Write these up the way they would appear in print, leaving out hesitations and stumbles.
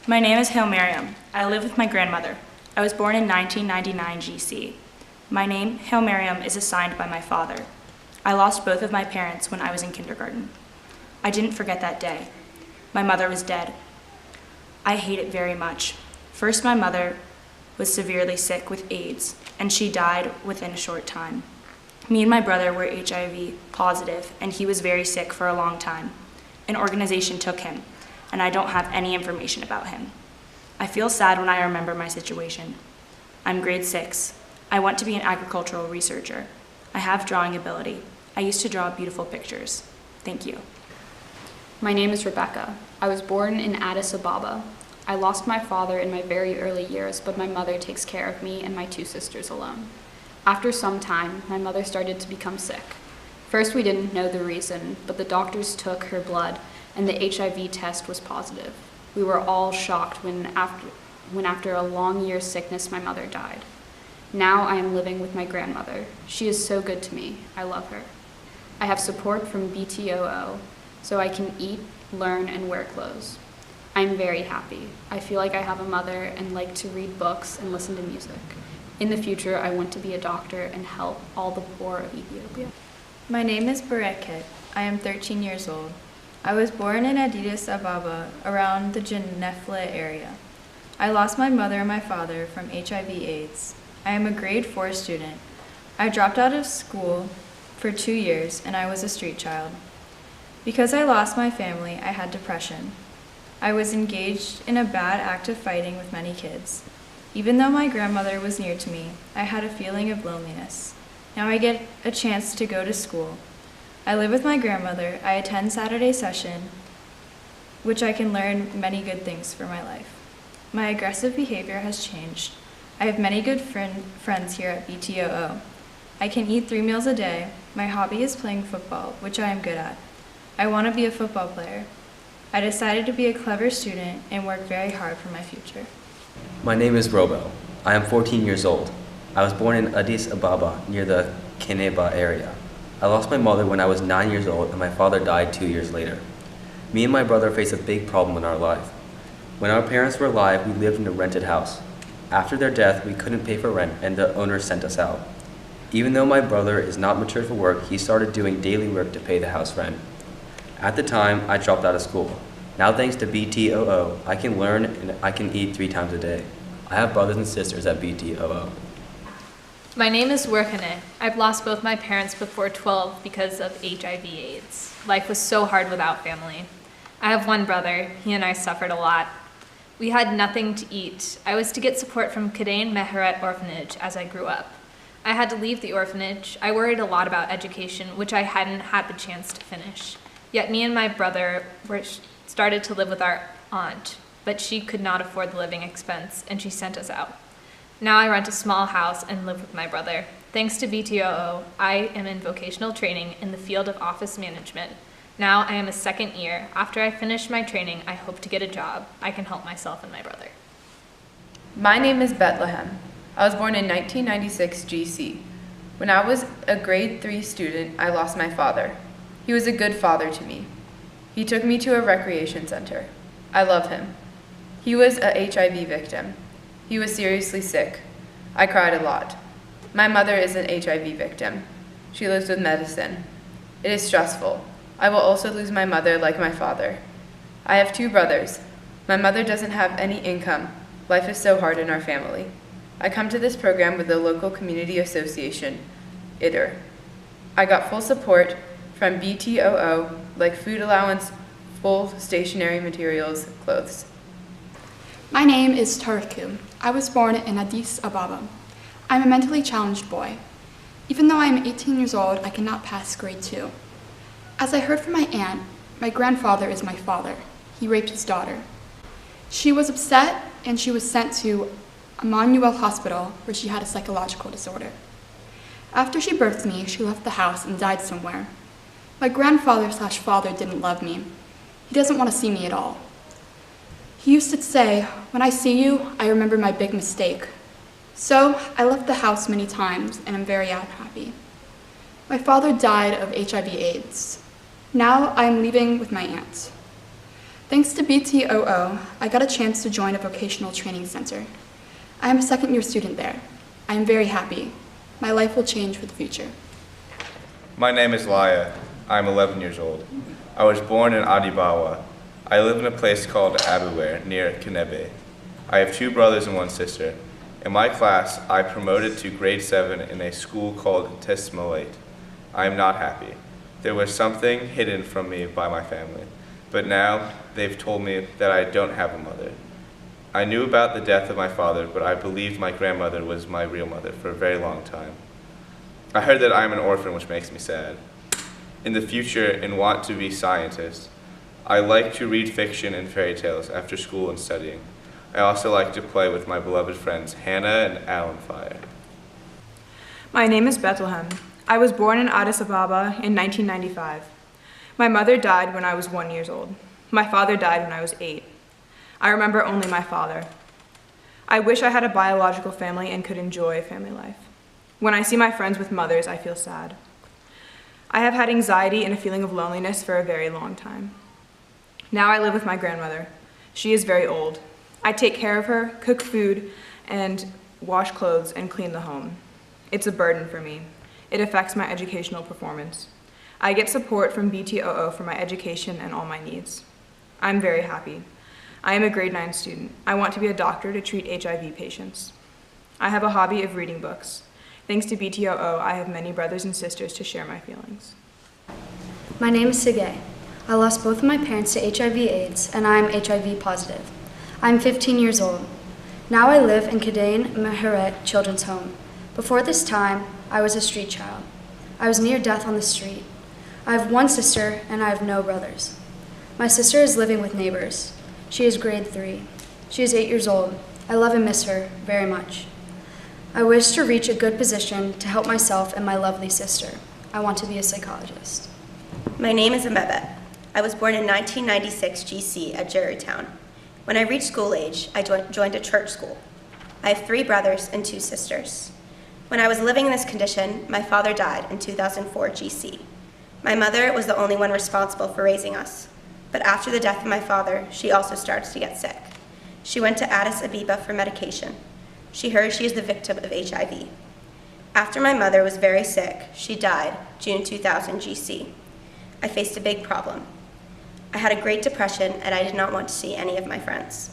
My name is Hail Miriam. I live with my grandmother. I was born in 1999 GC. My name, Hail Miriam, is assigned by my father. I lost both of my parents when I was in kindergarten. I didn't forget that day. My mother was dead. I hate it very much. First, my mother was severely sick with AIDS, and she died within a short time. Me and my brother were HIV positive, and he was very sick for a long time. An organization took him, and I don't have any information about him. I feel sad when I remember my situation. I'm grade 6. I want to be an agricultural researcher. I have drawing ability. I used to draw beautiful pictures. Thank you. My name is Rebecca. I was born in Addis Ababa. I lost my father in my very early years, but my mother takes care of me and my 2 sisters alone. After some time, my mother started to become sick. First, we didn't know the reason, but the doctors took her blood and the HIV test was positive. We were all shocked when after a long year's sickness, my mother died. Now I am living with my grandmother. She is so good to me. I love her. I have support from BTOO, so I can eat, learn, and wear clothes. I'm very happy. I feel like I have a mother and like to read books and listen to music. In the future, I want to be a doctor and help all the poor of Ethiopia. My name is Bereket. I am 13 years old. I was born in Addis Ababa, around the Genefle area. I lost my mother and my father from HIV/AIDS. I am a grade 4 student. I dropped out of school for 2 years and I was a street child. Because I lost my family, I had depression. I was engaged in a bad act of fighting with many kids. Even though my grandmother was near to me, I had a feeling of loneliness. Now I get a chance to go to school. I live with my grandmother. I attend Saturday session, which I can learn many good things for my life. My aggressive behavior has changed. I have many good friends here at BTOO. I can eat 3 meals a day. My hobby is playing football, which I am good at. I want to be a football player. I decided to be a clever student and work very hard for my future. My name is Robo. I am 14 years old. I was born in Addis Ababa, near the Keneba area. I lost my mother when I was 9 years old and my father died 2 years later. Me and my brother face a big problem in our life. When our parents were alive, we lived in a rented house. After their death, we couldn't pay for rent and the owner sent us out. Even though my brother is not mature for work, he started doing daily work to pay the house rent. At the time, I dropped out of school. Now thanks to BTOO, I can learn and I can eat 3 times a day. I have brothers and sisters at BTOO. My name is Orphanage. I've lost both my parents before 12 because of HIV/AIDS. Life was so hard without family. I have one brother. He and I suffered a lot. We had nothing to eat. I was to get support from Kadain Meheret Orphanage as I grew up. I had to leave the orphanage. I worried a lot about education, which I hadn't had the chance to finish. Yet me and my brother started to live with our aunt, but she could not afford the living expense, and she sent us out. Now I rent a small house and live with my brother. Thanks to BTOO, I am in vocational training in the field of office management. Now I am a second year. After I finish my training, I hope to get a job. I can help myself and my brother. My name is Bethlehem. I was born in 1996 GC. When I was a grade 3 student, I lost my father. He was a good father to me. He took me to a recreation center. I love him. He was a HIV victim. He was seriously sick. I cried a lot. My mother is an HIV victim. She lives with medicine. It is stressful. I will also lose my mother like my father. I have 2 brothers. My mother doesn't have any income. Life is so hard in our family. I come to this program with the local community association, ITER. I got full support from BTOO, like food allowance, full stationery materials, clothes. My name is Tariku. I was born in Addis Ababa. I'm a mentally challenged boy. Even though I am 18 years old, I cannot pass grade 2. As I heard from my aunt, my grandfather is my father. He raped his daughter. She was upset and she was sent to Emmanuel Hospital where she had a psychological disorder. After she birthed me, she left the house and died somewhere. My grandfather/father didn't love me. He doesn't want to see me at all. He used to say, "When I see you, I remember my big mistake." So I left the house many times and I'm very unhappy. My father died of HIV/AIDS. Now I am living with my aunt. Thanks to BTOO, I got a chance to join a vocational training center. I am a second-year student there. I am very happy. My life will change for the future. My name is Laya. I'm 11 years old. I was born in Adibawa. I live in a place called Abuware near Kinebe. I have 2 brothers and 1 sister. In my class, I promoted to grade 7 in a school called Tesmoate. I am not happy. There was something hidden from me by my family, but now they've told me that I don't have a mother. I knew about the death of my father, but I believed my grandmother was my real mother for a very long time. I heard that I am an orphan, which makes me sad. In the future, and want to be scientist, I like to read fiction and fairy tales after school and studying. I also like to play with my beloved friends Hannah and Alan Fire. My name is Bethlehem. I was born in Addis Ababa in 1995. My mother died when I was 1 year old. My father died when I was 8. I remember only my father. I wish I had a biological family and could enjoy family life. When I see my friends with mothers, I feel sad. I have had anxiety and a feeling of loneliness for a very long time. Now I live with my grandmother. She is very old. I take care of her, cook food, and wash clothes and clean the home. It's a burden for me. It affects my educational performance. I get support from BTOO for my education and all my needs. I'm very happy. I am a grade 9 student. I want to be a doctor to treat HIV patients. I have a hobby of reading books. Thanks to BTOO, I have many brothers and sisters to share my feelings. My name is Sige. I lost both of my parents to HIV/AIDS, and I am HIV positive. I'm 15 years old. Now I live in Kadain Meheret Children's Home. Before this time, I was a street child. I was near death on the street. I have 1 sister, and I have no brothers. My sister is living with neighbors. She is grade 3. She is 8 years old. I love and miss her very much. I wish to reach a good position to help myself and my lovely sister. I want to be a psychologist. My name is Amebet. I was born in 1996 GC at Jerrytown. When I reached school age, I joined a church school. I have 3 brothers and 2 sisters. When I was living in this condition, my father died in 2004 GC. My mother was the only one responsible for raising us. But after the death of my father, she also started to get sick. She went to Addis Ababa for medication. She heard she is the victim of HIV. After my mother was very sick, she died June 2000 GC. I faced a big problem. I had a great depression and I did not want to see any of my friends.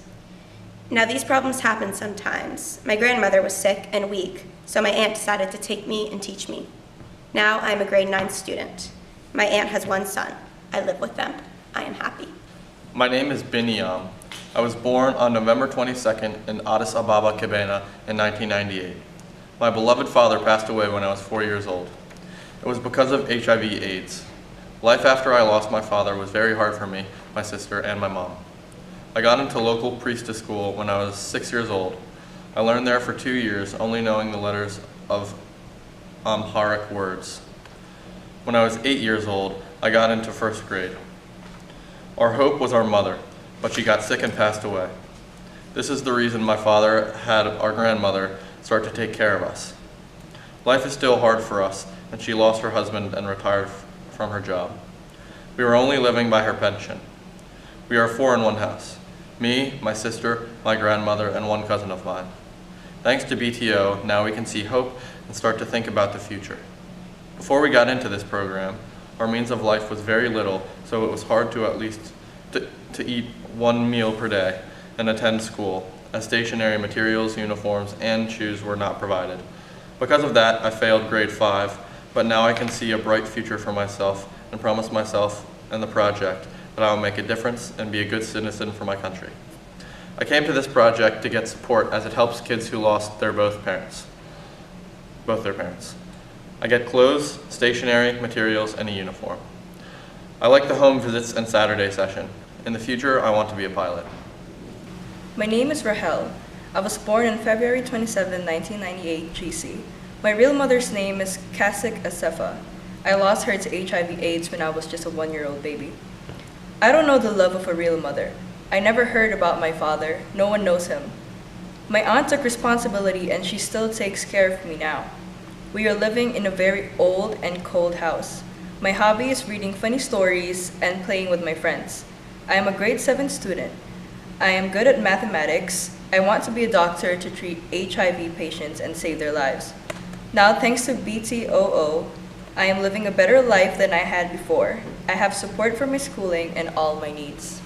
Now these problems happen sometimes. My grandmother was sick and weak, so my aunt decided to take me and teach me. Now I am a grade 9 student. My aunt has 1 son. I live with them. I am happy. My name is Binyam. I was born on November 22nd in Addis Ababa, Kebena in 1998. My beloved father passed away when I was 4 years old. It was because of HIV/AIDS. Life after I lost my father was very hard for me, my sister, and my mom. I got into local priestess school when I was 6 years old. I learned there for 2 years, only knowing the letters of Amharic words. When I was 8 years old, I got into 1st grade. Our hope was our mother, but she got sick and passed away. This is the reason my father had our grandmother start to take care of us. Life is still hard for us, and she lost her husband and retired from her job. We were only living by her pension. We are 4 in one house. Me, my sister, my grandmother, and 1 cousin of mine. Thanks to BTO, now we can see hope and start to think about the future. Before we got into this program, our means of life was very little, so it was hard to at least to eat 1 meal per day and attend school, as stationary materials, uniforms, and shoes were not provided. Because of that, I failed grade 5, but now I can see a bright future for myself and promise myself and the project that I will make a difference and be a good citizen for my country. I came to this project to get support as it helps kids who lost both their parents. I get clothes, stationery, materials, and a uniform. I like the home visits and Saturday session. In the future, I want to be a pilot. My name is Rahel. I was born on February 27, 1998 GC. My real mother's name is Kasik Asefa. I lost her to HIV/AIDS when I was just a 1-year-old baby. I don't know the love of a real mother. I never heard about my father. No one knows him. My aunt took responsibility and she still takes care of me now. We are living in a very old and cold house. My hobby is reading funny stories and playing with my friends. I am a grade 7 student. I am good at mathematics. I want to be a doctor to treat HIV patients and save their lives. Now, thanks to BTOO, I am living a better life than I had before. I have support for my schooling and all my needs.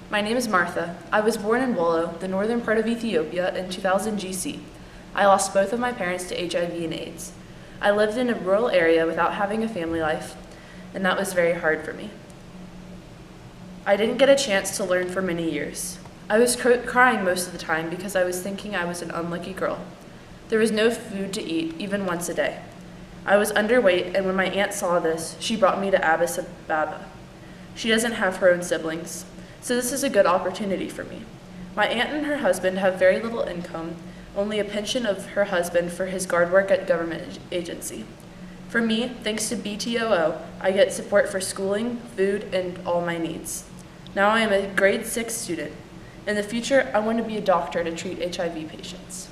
My name is Martha. I was born in Wollo, the northern part of Ethiopia, in 2000 GC. I lost both of my parents to HIV and AIDS. I lived in a rural area without having a family life, and that was very hard for me. I didn't get a chance to learn for many years. I was crying most of the time because I was thinking I was an unlucky girl. There was no food to eat, even once a day. I was underweight, and when my aunt saw this, she brought me to Addis Ababa. She doesn't have her own siblings, so this is a good opportunity for me. My aunt and her husband have very little income, only a pension of her husband for his guard work at government agency. For me, thanks to BTOO, I get support for schooling, food, and all my needs. Now I am a grade 6 student. In the future, I want to be a doctor to treat HIV patients.